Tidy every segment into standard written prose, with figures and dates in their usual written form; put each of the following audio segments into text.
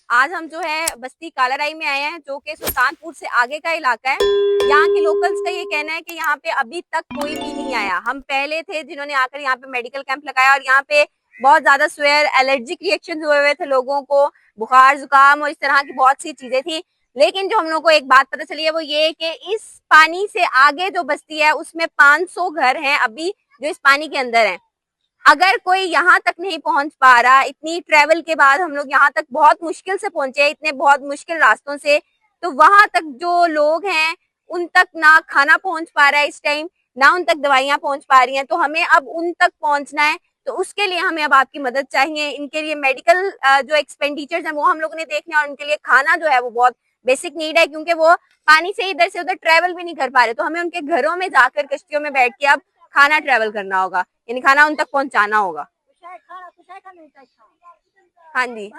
आज हम जो है बस्ती कालाराई में आए हैं, जो कि सुल्तानपुर से आगे का इलाका है। यहाँ के लोकल्स का ये कहना है कि यहाँ पे अभी तक कोई भी नहीं आया। हम पहले थे जिन्होंने आकर यहाँ पे मेडिकल कैंप लगाया और यहाँ पे बहुत ज्यादा स्वेयर एलर्जिक रिएक्शन हुए थे लोगों को, बुखार जुकाम और इस तरह की बहुत सी चीजें थी। लेकिन जो हम लोग को एक बात पता चली है वो ये कि इस पानी से आगे जो बस्ती है उसमें 500 घर हैं अभी जो इस पानी के अंदर हैं। अगर कोई यहाँ तक नहीं पहुंच पा रहा, इतनी ट्रेवल के बाद हम लोग यहाँ तक बहुत मुश्किल से पहुंचे हैं, इतने बहुत मुश्किल रास्तों से, तो वहां तक जो लोग हैं उन तक ना खाना पहुंच पा रहा है इस टाइम, ना उन तक दवाइयां पहुंच पा रही हैं। तो हमें अब उन तक पहुंचना है, तो उसके लिए हमें अब आपकी मदद चाहिए। इनके लिए मेडिकल जो एक्सपेंडिचर्स हैं वो हम लोगों ने देखने, और उनके लिए खाना जो है वो बहुत बेसिक नीड है, क्योंकि वो पानी से इधर से उधर ट्रेवल भी नहीं कर पा रहे। तो हमें उनके घरों में जाकर कश्तियों में बैठ के अब खाना ट्रेवल करना होगा, यानी खाना उन तक पहुंचाना होगा। हाँ जी,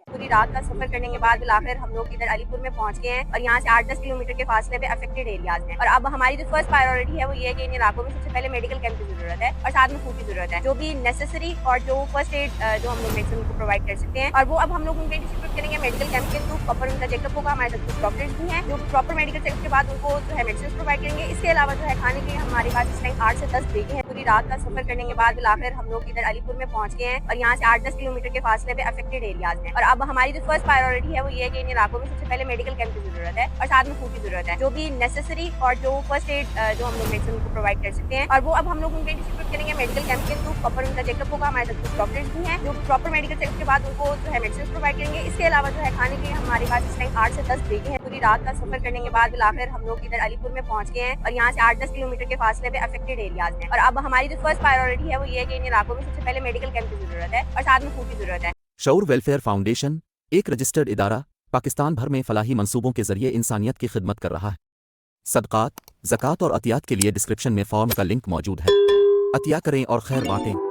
पूरी रात का सफर करने के बाद आखिर हम लोग इधर अलीपुर में पहुंच गए हैं और यहाँ से 8-10 किलोमीटर के फासले पे अफेक्टेड एरियाज हैं। और अब हमारी जो फर्स्ट प्रायोरिटी है वो ये है कि इन इलाकों में सबसे पहले मेडिकल कैंप की जरूरत है और साथ में फूड की जरूरत है, जो भी नेसेसरी और जो फर्स्ट एड जो हम लोग मेडिसिन को प्रोवाइड कर सकते हैं। और वो अब हम लोग उनके डिस्ट्रीब्यूट करेंगे मेडिकल कैंप के थ्रू। प्रॉपर उनका चेकअप होगा, हमारे साथ कुछ डॉक्टर्स भी हैं जो प्रॉपर मेडिकल चेकअप के बाद उनको जो है मेडिसिन प्रोवाइड करेंगे। इसके अलावा जो है खाने के लिए हमारे पास इस टाइम 8 से 10 बेगे हैं। पूरी रात का सफर करने के बाद आखिर हम लोग इधर अलीपुर में पहुंच गए हैं और यहाँ से 8-10 किलोमीटर के फासले पे अफेक्टेड एरियाज हैं। और अब हमारी जो फर्स्ट प्रायोरिटी है वो ये है कि इन इलाकों में सबसे पहले मेडिकल कैंप की जरूरत है और साथ में फूड की जरूरत है, जो भी नेसेसरी और जो फर्स्ट एड जो हम लोग मेडिसिन को प्रोवाइड कर सकते हैं। और वो अब हम लोग उनके डिस्ट्रीब्यूट करेंगे मेडिकल कैंप के थ्रू। प्रॉपर उनका चेकअप होगा, हमारे साथ कुछ डॉक्टर्स भी हैं जो प्रॉपर मेडिकल चेकअप के बाद उनको जो है मेडिसिन प्रोवाइड करेंगे। इसके अलावा जो है खाने के लिए हमारे पास इस टाइम 8 से 10 बेगे हैं। पूरी रात का सफर करने के बाद आखिर हम लोग इधर अलीपुर में पहुंच गए हैं और यहाँ से 8-10 किलोमीटर के फासले पे अफेक्टेड एरियाज हैं। और अब हमारी जो फर्स्ट प्रायोरिटी है वो ये है कि इन इलाकों में सबसे पहले मेडिकल कैंप की जरूरत है और साथ में फूड की जरूरत है। शऊर वेलफेयर फाउंडेशन एक रजिस्टर्ड इदारा पाकिस्तान भर में फलाही मंसूबों के जरिए इंसानियत की खिदमत कर रहा है। सदकात, ज़कात और अतियात के लिए डिस्क्रिप्शन में फॉर्म का लिंक मौजूद है। अतिया करें और खैर बांटें।